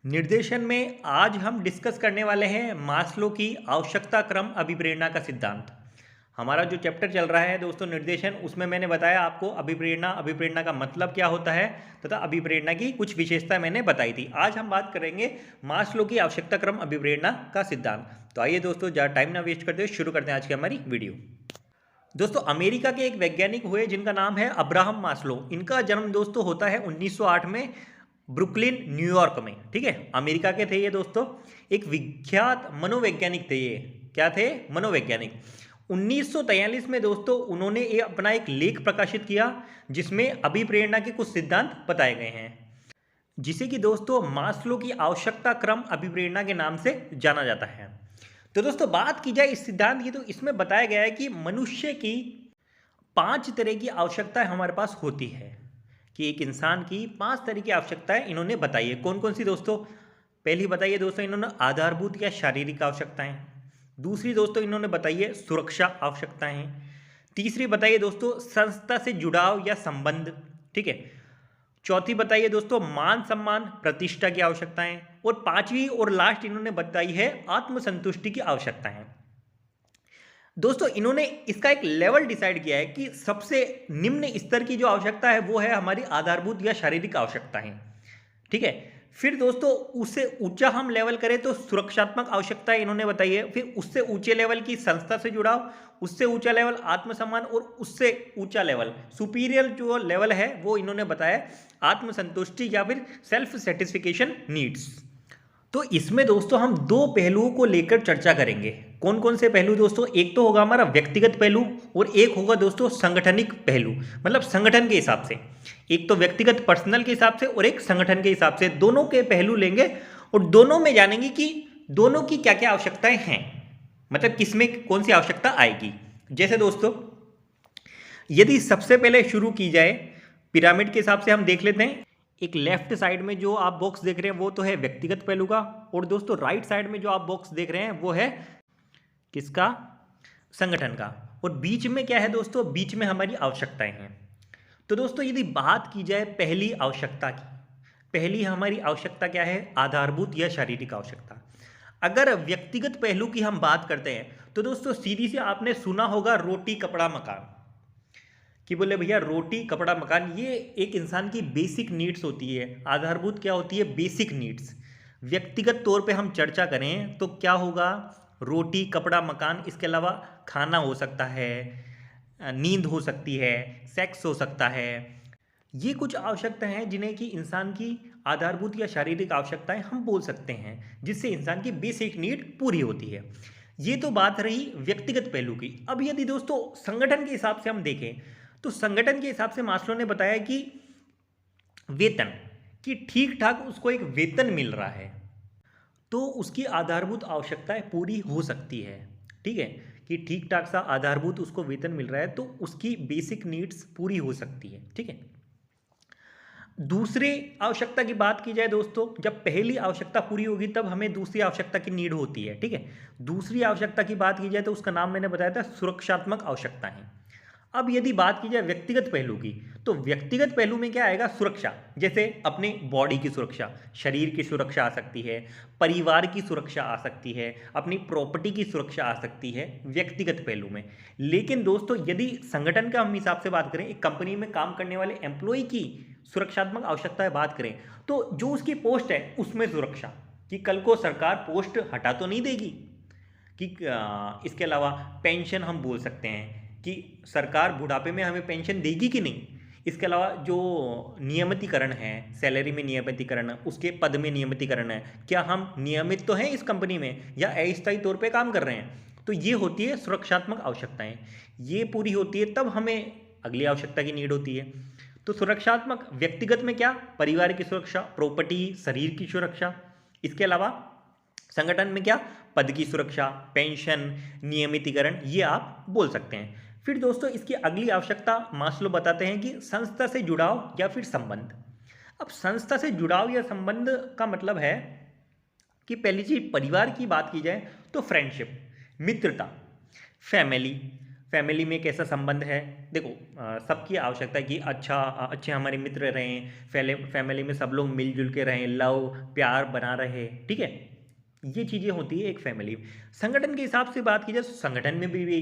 निर्देशन में आज हम डिस्कस करने वाले हैं मास्लो की आवश्यकता क्रम अभिप्रेरणा का सिद्धांत। हमारा जो चैप्टर चल रहा है दोस्तों निर्देशन, उसमें मैंने बताया आपको अभिप्रेरणा अभिप्रेरणा का मतलब क्या होता है तथा अभिप्रेरणा की कुछ विशेषता मैंने बताई थी। आज हम बात करेंगे मास्लो की आवश्यकता क्रम अभिप्रेरणा का सिद्धांत। तो आइए दोस्तों, ज़्यादा टाइम ना वेस्ट करते हुए शुरू करते हैं आज की हमारी वीडियो। दोस्तों अमेरिका के एक वैज्ञानिक हुए जिनका नाम है अब्राहम मास्लो। इनका जन्म दोस्तों होता है 1908 में ब्रुकलिन न्यूयॉर्क में। ठीक है, अमेरिका के थे ये दोस्तों। एक विख्यात मनोवैज्ञानिक थे ये। क्या थे? मनोवैज्ञानिक। 1943 में दोस्तों उन्होंने ये अपना एक लेख प्रकाशित किया जिसमें अभिप्रेरणा के कुछ सिद्धांत बताए गए हैं, जिसे कि दोस्तों मास्लो की आवश्यकता क्रम अभिप्रेरणा के नाम से जाना जाता है। तो दोस्तों बात की जाए इस सिद्धांत की, तो इसमें बताया गया है कि मनुष्य की 5 तरह की आवश्यकताएं हमारे पास होती है। कि एक इंसान की 5 तरह की आवश्यकताएं इन्होंने बताई है। कौन कौन सी दोस्तों? पहली बताइए दोस्तों इन्होंने आधारभूत या शारीरिक आवश्यकताएं। दूसरी दोस्तों इन्होंने बताई है सुरक्षा आवश्यकताएं। तीसरी बताइए दोस्तों संस्था से जुड़ाव या संबंध। ठीक है। चौथी बताइए दोस्तों मान सम्मान प्रतिष्ठा की आवश्यकताएं। और पांचवी और लास्ट इन्होंने बताई है आत्मसंतुष्टि की आवश्यकताएं। दोस्तों इन्होंने इसका एक लेवल डिसाइड किया है कि सबसे निम्न स्तर की जो आवश्यकता है वो है हमारी आधारभूत या शारीरिक आवश्यकताएं। ठीक है। फिर दोस्तों उससे ऊंचा हम लेवल करें तो सुरक्षात्मक आवश्यकताएं इन्होंने बताई है। फिर उससे ऊंचे लेवल की संस्था से जुड़ाव, उससे ऊंचा लेवल आत्मसम्मान, और उससे ऊंचा लेवल सुपीरियर जो लेवल है वो इन्होंने बताया आत्मसंतुष्टि या फिर सेल्फ सेटिस्फिकेशन नीड्स। तो इसमें दोस्तों हम दो पहलुओं को लेकर चर्चा करेंगे। कौन कौन से पहलू दोस्तों? एक तो होगा हमारा व्यक्तिगत पहलू और एक होगा दोस्तों संगठनिक पहलू, मतलब संगठन के हिसाब से। एक तो व्यक्तिगत पर्सनल के हिसाब से और एक संगठन के हिसाब से, दोनों के पहलू लेंगे और दोनों में जानेंगे कि दोनों की क्या क्या आवश्यकताएं हैं, मतलब किसमें कौन सी आवश्यकता आएगी। जैसे दोस्तों यदि सबसे पहले शुरू की जाए पिरामिड के हिसाब से हम देख लेते हैं। एक लेफ्ट साइड में जो आप बॉक्स देख रहे हैं वो तो है व्यक्तिगत पहलू का, और दोस्तों राइट साइड में जो आप बॉक्स देख रहे हैं वो है किसका? संगठन का। और बीच में क्या है दोस्तों? बीच में हमारी आवश्यकताएं हैं। तो दोस्तों यदि बात की जाए पहली आवश्यकता की, पहली हमारी आवश्यकता क्या है? आधारभूत या शारीरिक आवश्यकता। अगर व्यक्तिगत पहलू की हम बात करते हैं तो दोस्तों सीधी से आपने सुना होगा रोटी कपड़ा मकान, कि बोले भैया रोटी कपड़ा मकान ये एक इंसान की बेसिक नीड्स होती है। आधारभूत क्या होती है? Basic needs. व्यक्तिगत तौर पे हम चर्चा करें तो क्या होगा? रोटी कपड़ा मकान, इसके अलावा खाना हो सकता है, नींद हो सकती है, सेक्स हो सकता है। ये कुछ आवश्यकताएं हैं जिन्हें कि इंसान की आधारभूत या शारीरिक आवश्यकताएं हम बोल सकते हैं, जिससे इंसान की बेसिक नीड पूरी होती है। ये तो बात रही व्यक्तिगत पहलू की। अब यदि दोस्तों संगठन के हिसाब से हम देखें तो संगठन के हिसाब से मास्लो ने बताया कि वेतन, कि ठीक ठाक उसको एक वेतन मिल रहा है तो उसकी आधारभूत आवश्यकताएं पूरी हो सकती है। ठीक है, कि ठीक ठाक सा आधारभूत उसको वेतन मिल रहा है तो उसकी बेसिक नीड्स पूरी हो सकती है। ठीक है। दूसरे आवश्यकता की बात की जाए दोस्तों, जब पहली आवश्यकता पूरी होगी तब हमें दूसरी आवश्यकता की नीड होती है। ठीक है। दूसरी आवश्यकता की बात की जाए तो उसका नाम मैंने बताया था सुरक्षात्मक आवश्यकताएं। अब यदि बात की जाए व्यक्तिगत पहलू की, तो व्यक्तिगत पहलू में क्या आएगा? सुरक्षा। जैसे अपने बॉडी की सुरक्षा, शरीर की सुरक्षा आ सकती है, परिवार की सुरक्षा आ सकती है, अपनी प्रॉपर्टी की सुरक्षा आ सकती है व्यक्तिगत पहलू में। लेकिन दोस्तों यदि संगठन का हम हिसाब से बात करें, एक कंपनी में काम करने वाले एम्प्लॉय की सुरक्षात्मक आवश्यकताएं बात करें तो जो उसकी पोस्ट है उसमें सुरक्षा, कि कल को सरकार पोस्ट हटा तो नहीं देगी। कि इसके अलावा पेंशन हम बोल सकते हैं कि सरकार बुढ़ापे में हमें पेंशन देगी कि नहीं। इसके अलावा जो नियमितीकरण है, सैलरी में नियमितीकरण, उसके पद में नियमितीकरण है, क्या हम नियमित तो हैं इस कंपनी में या अस्थायी तौर पे काम कर रहे हैं। तो ये होती है सुरक्षात्मक आवश्यकताएं। ये पूरी होती है तब हमें अगली आवश्यकता की नीड होती है। तो सुरक्षात्मक व्यक्तिगत में क्या? परिवार की सुरक्षा, प्रॉपर्टी, शरीर की सुरक्षा। इसके अलावा संगठन में क्या? पद की सुरक्षा, पेंशन, नियमितीकरण, ये आप बोल सकते हैं। फिर दोस्तों इसकी अगली आवश्यकता मास्लो बताते हैं कि संस्था से जुड़ाव या फिर संबंध। अब संस्था से जुड़ाव या संबंध का मतलब है कि पहली चीज परिवार की बात की जाए तो फ्रेंडशिप, मित्रता, फैमिली, फैमिली में कैसा संबंध है। देखो सबकी आवश्यकता है कि अच्छे हमारे मित्र रहें, फैमिली में सब लोग मिलजुल के रहें, लव प्यार बना रहे, ठीक है। ये चीज़ें होती है एक फैमिली। संगठन के हिसाब से बात की जाए तो संगठन में भी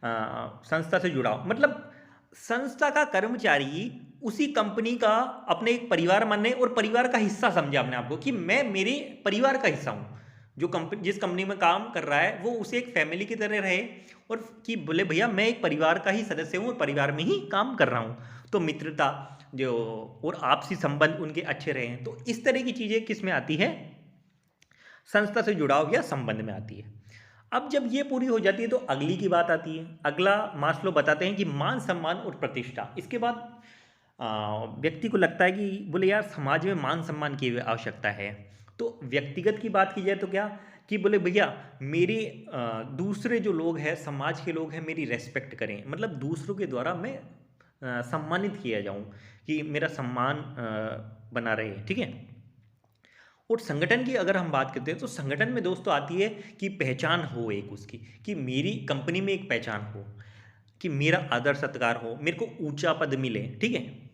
संस्था से जुड़ाव, मतलब संस्था का कर्मचारी उसी कंपनी का अपने एक परिवार माने और परिवार का हिस्सा समझे अपने आप को, कि मैं मेरे परिवार का हिस्सा हूँ। जो कंपनी जिस कंपनी में काम कर रहा है वो उसे एक फैमिली की तरह रहे, और कि बोले भैया मैं एक परिवार का ही सदस्य हूँ और परिवार में ही काम कर रहा हूँ। तो मित्रता जो और आपसी संबंध उनके अच्छे रहे। तो इस तरह की चीज़ें किस में आती है, संस्था से जुड़ाव या संबंध में आती है। अब जब ये पूरी हो जाती है तो अगली की बात आती है। अगला मास्लो बताते हैं कि मान सम्मान और प्रतिष्ठा। इसके बाद व्यक्ति को लगता है कि बोले यार समाज में मान सम्मान की आवश्यकता है। तो व्यक्तिगत की बात की जाए तो क्या, कि बोले भैया मेरे दूसरे जो लोग हैं, समाज के लोग हैं, मेरी रेस्पेक्ट करें, मतलब दूसरों के द्वारा मैं सम्मानित किया जाऊं, कि मेरा सम्मान बना रहे, ठीक है। और संगठन की अगर हम बात करते हैं तो संगठन में दोस्तों आती है कि पहचान हो एक उसकी, कि मेरी कंपनी में एक पहचान हो, कि मेरा आदर सत्कार हो, मेरे को ऊंचा पद मिले, ठीक है।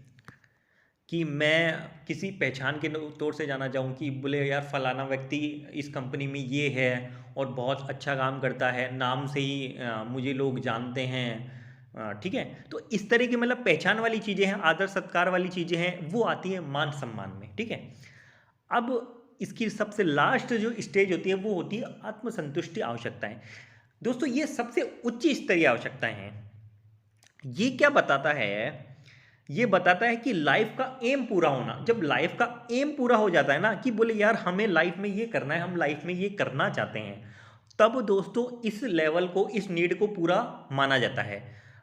कि मैं किसी पहचान के तौर से जाना चाहूँ कि बोले यार फलाना व्यक्ति इस कंपनी में ये है और बहुत अच्छा काम करता है, नाम से ही मुझे लोग जानते हैं, ठीक है। तो इस तरह की मतलब पहचान वाली चीज़ें हैं, आदर सत्कार वाली चीज़ें हैं, वो आती है मान सम्मान में, ठीक है। अब इसकी सबसे लास्ट जो स्टेज होती है वो होती है आत्मसंतुष्टि आवश्यकताएं। दोस्तों ये सबसे उच्च स्तरीय आवश्यकताएं हैं। ये क्या बताता है, ये बताता है कि लाइफ का एम पूरा होना। जब लाइफ का एम पूरा हो जाता है ना, कि बोले यार हमें लाइफ में ये करना है, हम लाइफ में ये करना चाहते हैं, तब दोस्तों इस लेवल को, इस नीड को पूरा माना जाता है।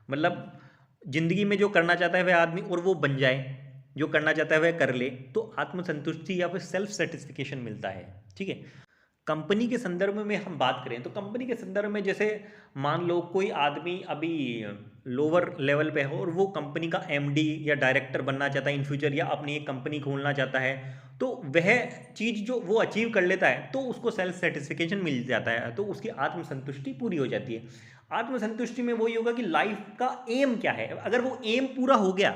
मतलब जिंदगी में जो करना चाहता है वह आदमी और वो बन जाए, जो करना चाहता है वह कर ले, तो आत्मसंतुष्टि या फिर सेल्फ सेटिस्फिकेशन मिलता है, ठीक है। कंपनी के संदर्भ में हम बात करें तो कंपनी के संदर्भ में जैसे मान लो कोई आदमी अभी लोअर लेवल पे हो और वो कंपनी का एमडी या डायरेक्टर बनना चाहता है इन फ्यूचर, या अपनी एक कंपनी खोलना चाहता है, तो वह चीज़ जो वो अचीव कर लेता है तो उसको सेल्फ सेटिस्फिकेशन मिल जाता है, तो उसकी आत्मसंतुष्टि पूरी हो जाती है। आत्मसंतुष्टि में वही होगा कि लाइफ का एम क्या है, अगर वो एम पूरा हो गया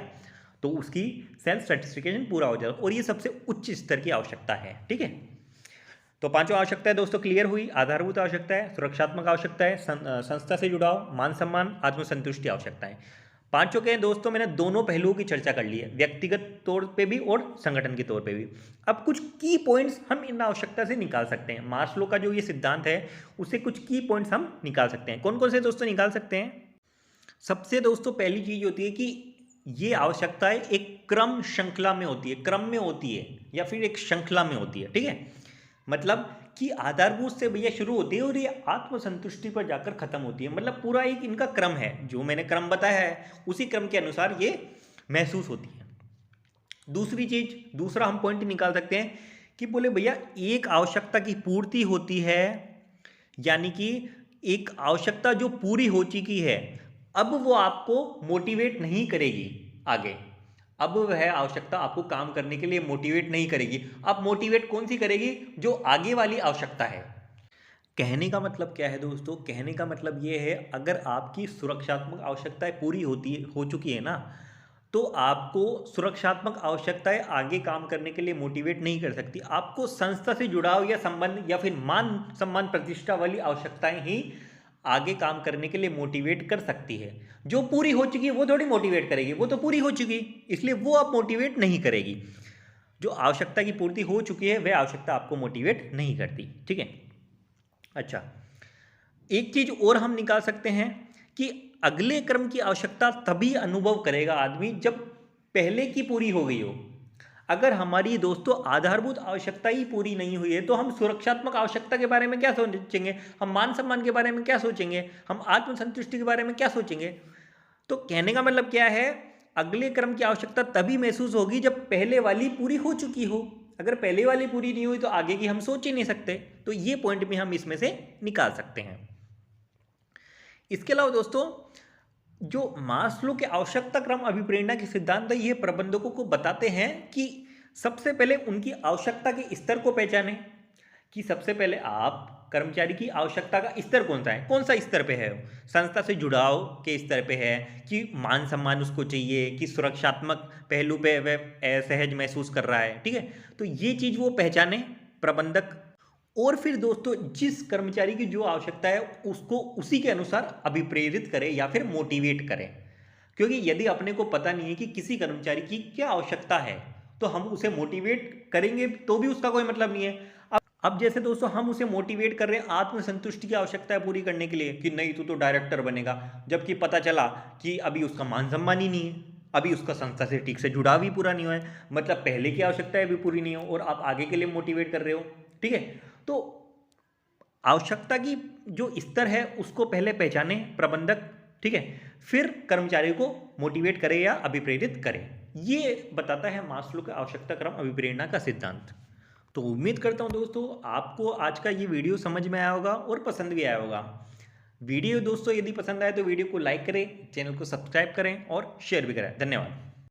तो उसकी सेल्फ सेटिस्फिकेशन पूरा हो जाएगा, और ये सबसे उच्च स्तर की आवश्यकता है, ठीक है। तो पांचों आवश्यकताएं दोस्तों क्लियर हुई। आधारभूत आवश्यकता है, सुरक्षात्मक आवश्यकता है, संस्था से जुड़ाव, मान सम्मान, आत्मसंतुष्टि आवश्यकताएं। पांचों के दोस्तों मैंने दोनों पहलुओं की चर्चा कर ली है, व्यक्तिगत तौर पे भी और संगठन के तौर पे भी। अब कुछ की पॉइंट्स हम इन आवश्यकता से निकाल सकते हैं। मास्लो का जो ये सिद्धांत है उससे कुछ की पॉइंट्स हम निकाल सकते हैं। कौन कौन से दोस्तों निकाल सकते हैं? सबसे दोस्तों पहली चीज होती है कि ये आवश्यकताएं एक क्रम श्रृंखला में होती है, क्रम में होती है या फिर एक श्रृंखला में होती है, ठीक है। मतलब कि आधारभूत से भैया शुरू होती है और ये आत्मसंतुष्टि पर जाकर खत्म होती है। मतलब पूरा एक इनका क्रम है, जो मैंने क्रम बताया है उसी क्रम के अनुसार ये महसूस होती है। दूसरी चीज, दूसरा हम पॉइंट निकाल सकते हैं कि बोले भैया एक आवश्यकता की पूर्ति होती है, यानी कि एक आवश्यकता जो पूरी हो चुकी है अब वो आपको मोटिवेट नहीं करेगी आगे, अब वह आवश्यकता आपको काम करने के लिए मोटिवेट नहीं करेगी। अब मोटिवेट कौन सी करेगी? जो आगे वाली आवश्यकता है। कहने का मतलब क्या है दोस्तों? कहने का मतलब ये है, अगर आपकी सुरक्षात्मक आवश्यकताएं पूरी हो चुकी है ना, तो आपको सुरक्षात्मक आवश्यकताएं आगे काम करने के लिए मोटिवेट नहीं कर सकती। आपको संस्था से जुड़ाव या संबंध या फिर मान सम्मान प्रतिष्ठा वाली आवश्यकताएं ही आगे काम करने के लिए मोटिवेट कर सकती है। जो पूरी हो चुकी है वो थोड़ी मोटिवेट करेगी, वो तो पूरी हो चुकी, इसलिए वो आप मोटिवेट नहीं करेगी। जो आवश्यकता की पूर्ति हो चुकी है वह आवश्यकता आपको मोटिवेट नहीं करती, ठीक है। अच्छा, एक चीज और हम निकाल सकते हैं कि अगले क्रम की आवश्यकता तभी अनुभव करेगा आदमी जब पहले की पूरी हो गई हो। अगर हमारी दोस्तों आधारभूत आवश्यकता ही पूरी नहीं हुई है तो हम सुरक्षात्मक आवश्यकता के बारे में क्या सोचेंगे, हम मान सम्मान के बारे में क्या सोचेंगे, हम आत्मसंतुष्टि के बारे में क्या सोचेंगे। तो कहने का मतलब क्या है, अगले क्रम की आवश्यकता तभी महसूस होगी जब पहले वाली पूरी हो चुकी हो। अगर पहले वाली पूरी नहीं हुई तो आगे की हम सोच ही नहीं सकते। तो ये पॉइंट भी हम इसमें से निकाल सकते हैं। इसके अलावा दोस्तों जो मास्लो के आवश्यकता क्रम अभिप्रेरणा के सिद्धांत है, ये प्रबंधकों को बताते हैं कि सबसे पहले उनकी आवश्यकता के स्तर को पहचानें, कि सबसे पहले आप कर्मचारी की आवश्यकता का स्तर कौन सा है, कौन सा स्तर पे है, संस्था से जुड़ाव के स्तर पे है कि मान सम्मान उसको चाहिए, कि सुरक्षात्मक पहलू पे वह असहज महसूस कर रहा है। ठीक है, तो ये चीज़ वो पहचाने प्रबंधक, और फिर दोस्तों जिस कर्मचारी की जो आवश्यकता है उसको उसी के अनुसार अभिप्रेरित करे या फिर मोटिवेट करें। क्योंकि यदि अपने को पता नहीं है कि किसी कर्मचारी की क्या आवश्यकता है तो हम उसे मोटिवेट करेंगे तो भी उसका कोई मतलब नहीं है। अब जैसे दोस्तों हम उसे मोटिवेट कर रहे हैं आत्मसंतुष्टि की आवश्यकता है पूरी करने के लिए कि नहीं तू तो डायरेक्टर बनेगा, जबकि पता चला कि अभी उसका मान सम्मान ही नहीं है, अभी उसका संस्था से ठीक से जुड़ाव भी पूरा नहीं हुआ है, मतलब पहले की आवश्यकताएं भी पूरी नहीं हो और आप आगे के लिए मोटिवेट कर रहे हो। ठीक है, तो आवश्यकता की जो स्तर है उसको पहले पहचाने प्रबंधक। ठीक है, फिर कर्मचारी को मोटिवेट करे या अभिप्रेरित करे। ये बताता है मास्लो का आवश्यकता क्रम अभिप्रेरणा का सिद्धांत। तो उम्मीद करता हूँ दोस्तों आपको आज का ये वीडियो समझ में आया होगा और पसंद भी आया होगा। वीडियो दोस्तों यदि पसंद आए तो वीडियो को लाइक करें, चैनल को सब्सक्राइब करें और शेयर भी करें। धन्यवाद।